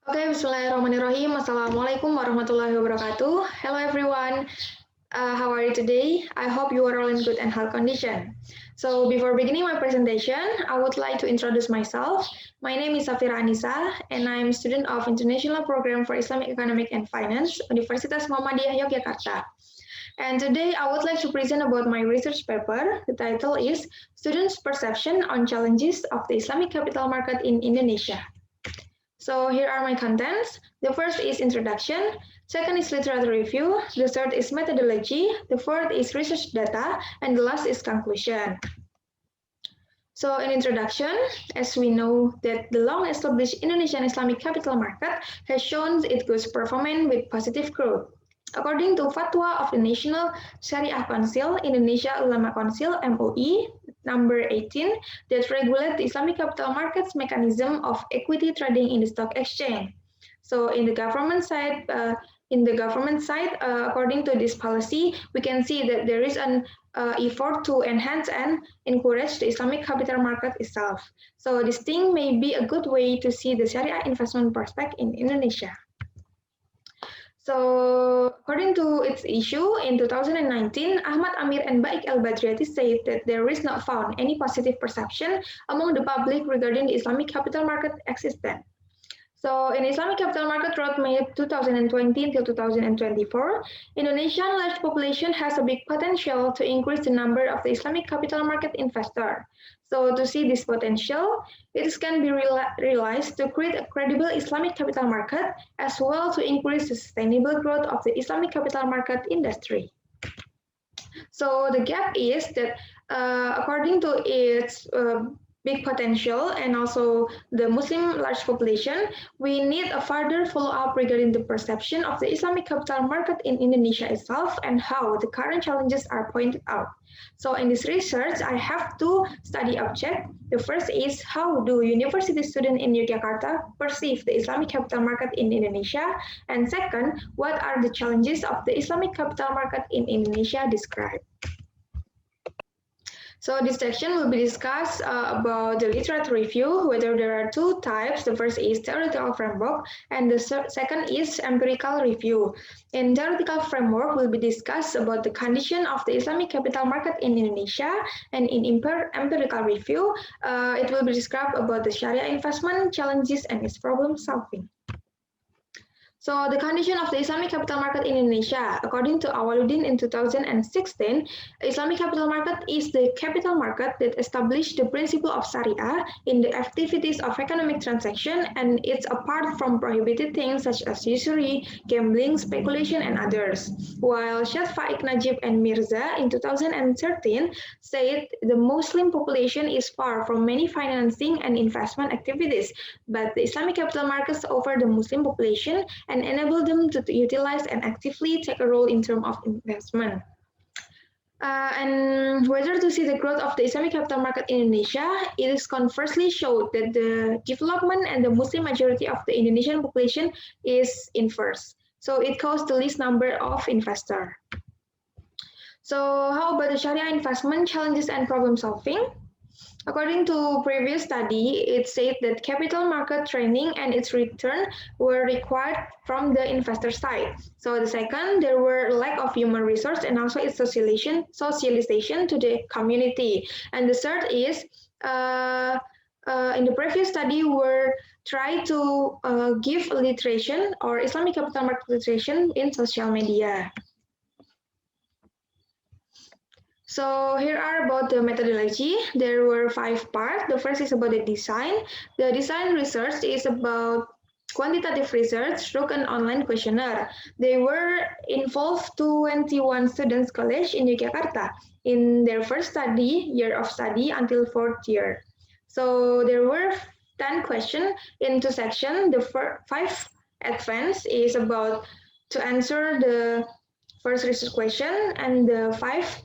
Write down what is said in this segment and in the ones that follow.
Okay, Bismillahirrahmanirrahim. Assalamualaikum warahmatullahi wabarakatuh. Hello everyone. How are you today? I hope you are all in good and health condition. So before beginning my presentation, I would like to introduce myself. My name is Safira Anissa, and I am a student of International Program for Islamic Economic and Finance, Universitas Muhammadiyah Yogyakarta. And today I would like to present about my research paper. The title is Students' Perception on Challenges of the Islamic Capital Market in Indonesia. So here are my contents. The first is introduction, second is literature review, the third is methodology, the fourth is research data, and the last is conclusion. So in introduction, as we know that the long-established Indonesian Islamic capital market has shown its good performance with positive growth. According to Fatwa of the National Sharia Council, Indonesia Ulama Council (MUI) number 18, that regulate the Islamic capital markets mechanism of equity trading in the stock exchange. So in the government side, according to this policy, we can see that there is an effort to enhance and encourage the Islamic capital market itself. So this thing may be a good way to see the Sharia investment prospect in Indonesia. So, according to its issue in 2019, Ahmad Amir and Baik El-Badriati said that there is not found any positive perception among the public regarding the Islamic capital market existence. So, in Islamic capital market roadmap 2020 till 2024, Indonesian large population has a big potential to increase the number of the Islamic capital market investor. So, to see this potential, it can be realized to create a credible Islamic capital market as well to increase the sustainable growth of the Islamic capital market industry. So, the gap is that according to its big potential and also the Muslim large population, we need a further follow-up regarding the perception of the Islamic capital market in Indonesia itself and how the current challenges are pointed out. So in this research, I have two study objects. The first is how do university students in Yogyakarta perceive the Islamic capital market in Indonesia? And second, what are the challenges of the Islamic capital market in Indonesia described? So this section will be discussed about the literature review, whether there are two types. The first is theoretical framework, and the second is empirical review. In theoretical framework, will be discussed about the condition of the Islamic capital market in Indonesia, and in empirical review, it will be described about the Sharia investment challenges and its problem solving. So the condition of the Islamic capital market in Indonesia, according to Awaluddin in 2016, Islamic capital market is the capital market that established the principle of Sharia in the activities of economic transaction, and it's apart from prohibited things such as usury, gambling, speculation, and others. While Sheikh Faik Najib and Mirza in 2013 said the Muslim population is far from many financing and investment activities, but the Islamic capital markets offer the Muslim population and enable them to utilize and actively take a role in terms of investment. And whether to see the growth of the Islamic capital market in Indonesia, it is conversely showed that the development and the Muslim majority of the Indonesian population is inverse. So it caused the least number of investors. So how about the Sharia investment challenges and problem solving? According to previous study, it said that capital market training and its return were required from the investor side. So the second, there were lack of human resource and also its socialization to the community. And the third is, in the previous study, were try to give literation or Islamic capital market literation in social media. So here are about the methodology. There were 5 parts. The first is about the design. The design research is about quantitative research through an online questionnaire. They were involved 21 students college in Yogyakarta in their first year of study until 4th year. So there were 10 questions in 2 sections. The 5 advanced is about to answer the first research question, and the 5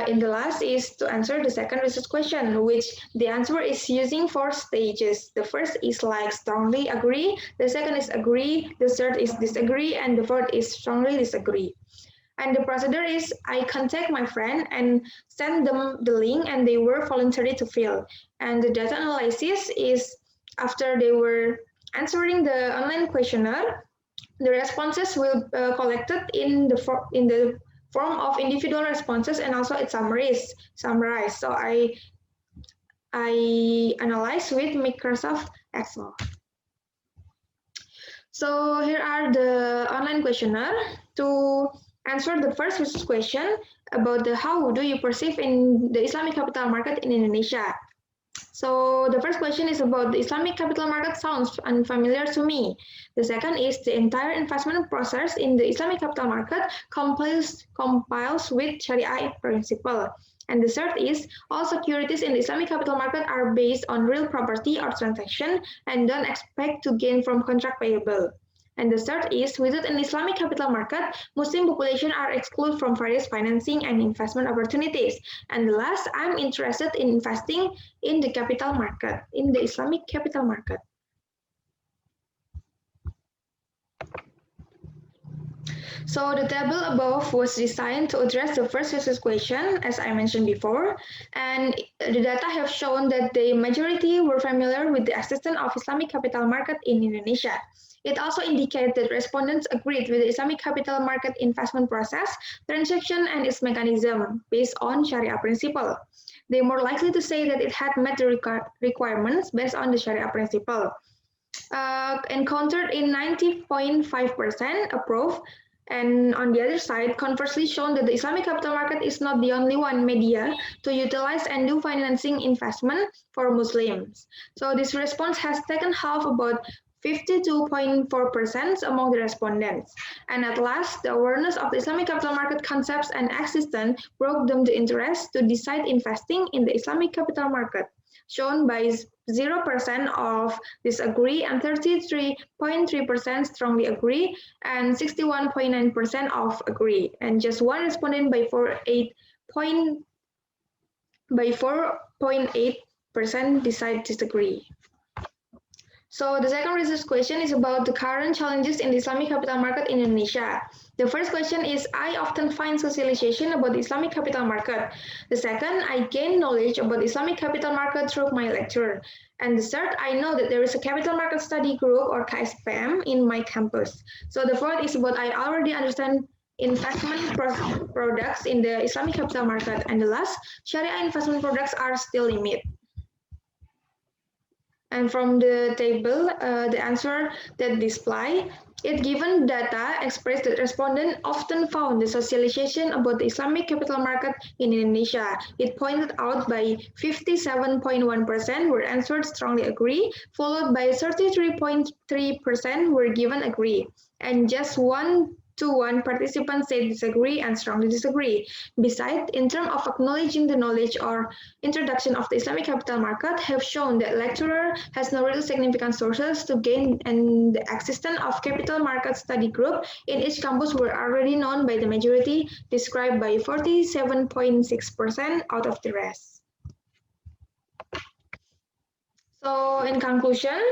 in the last is to answer the second research question, which the answer is using 4 stages. The first is like strongly agree, the second is agree, the third is disagree, and the fourth is strongly disagree. And the procedure is I contact my friend and send them the link, and they were voluntary to fill. And the data analysis is after they were answering the online questionnaire, the responses will collected in the form of individual responses and also it's summarized. So I analyze with Microsoft Excel. So here are the online questionnaire. To answer the first question about the how do you perceive in the Islamic capital market in Indonesia. So the first question is about the Islamic capital market sounds unfamiliar to me. The second is the entire investment process in the Islamic capital market compiles with Sharia principle. And the third is all securities in the Islamic capital market are based on real property or transaction and don't expect to gain from contract payable. And the third is, without an Islamic capital market, Muslim population are excluded from various financing and investment opportunities. And the last, I'm interested in investing in the capital market, in the Islamic capital market. So the table above was designed to address the first versus question, as I mentioned before, and the data have shown that the majority were familiar with the existence of Islamic capital market in Indonesia. It also indicates that respondents agreed with the Islamic capital market investment process, transaction, and its mechanism based on Sharia principle. They are more likely to say that it had met the requirements based on the Sharia principle. Encountered in 90.5% approve, and on the other side, conversely shown that the Islamic capital market is not the only one media to utilize and do financing investment for Muslims. So this response has taken half about 52.4% among the respondents. And at last, the awareness of the Islamic capital market concepts and existence broke them the interest to decide investing in the Islamic capital market, shown by 0% of disagree and 33.3% strongly agree and 61.9% of agree. And just one respondent by 4.8% decide disagree. So the second research question is about the current challenges in the Islamic capital market in Indonesia. The first question is, I often find socialization about the Islamic capital market. The second, I gain knowledge about the Islamic capital market through my lecture. And the third, I know that there is a capital market study group or KSPM in my campus. So the fourth is about I already understand investment products in the Islamic capital market. And the last, Sharia investment products are still limited. And from the table, the answer that display, it given data expressed that respondents often found the socialization about the Islamic capital market in Indonesia. It pointed out by 57.1% were answered strongly agree, followed by 33.3% were given agree, and just 1-to-1 participants said disagree and strongly disagree. Besides, in terms of acknowledging the knowledge or introduction of the Islamic capital market have shown that lecturer has no real significant sources to gain, and the existence of capital market study group in each campus were already known by the majority, described by 47.6% out of the rest. So in conclusion,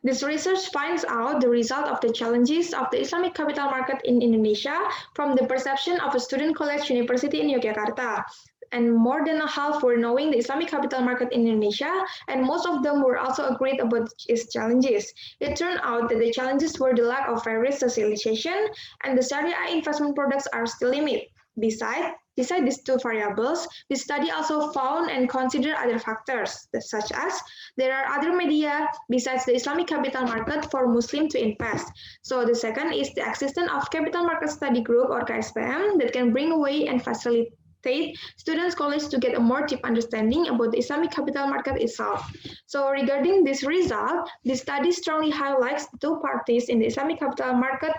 this research finds out the result of the challenges of the Islamic capital market in Indonesia from the perception of a student college university in Yogyakarta. And more than a half were knowing the Islamic capital market in Indonesia, and most of them were also agreed about its challenges. It turned out that the challenges were the lack of various socialization, and the Sharia investment products are still limited. Besides these two variables, the study also found and considered other factors, such as there are other media besides the Islamic capital market for Muslims to invest. So the second is the existence of capital market study group or KSPM that can bring away and facilitate students' college to get a more deep understanding about the Islamic capital market itself. So regarding this result, the study strongly highlights the two parties in the Islamic capital market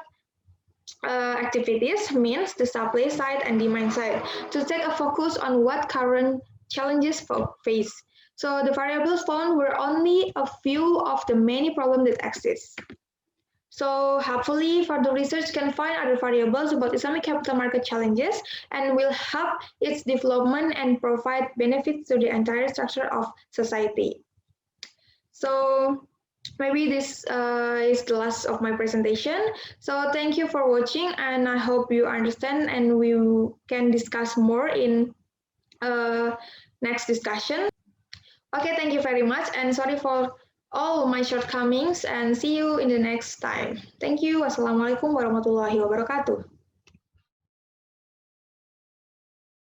activities, means the supply side and demand side, to take a focus on what current challenges face. So the variables found were only a few of the many problems that exist. So hopefully further research can find other variables about Islamic capital market challenges and will help its development and provide benefits to the entire structure of society. So maybe this is the last of my presentation. So thank you for watching, and I hope you understand and we can discuss more in next discussion. Okay, thank you very much, and sorry for all my shortcomings and see you in the next time. Thank you. Wassalamualaikum warahmatullahi wabarakatuh.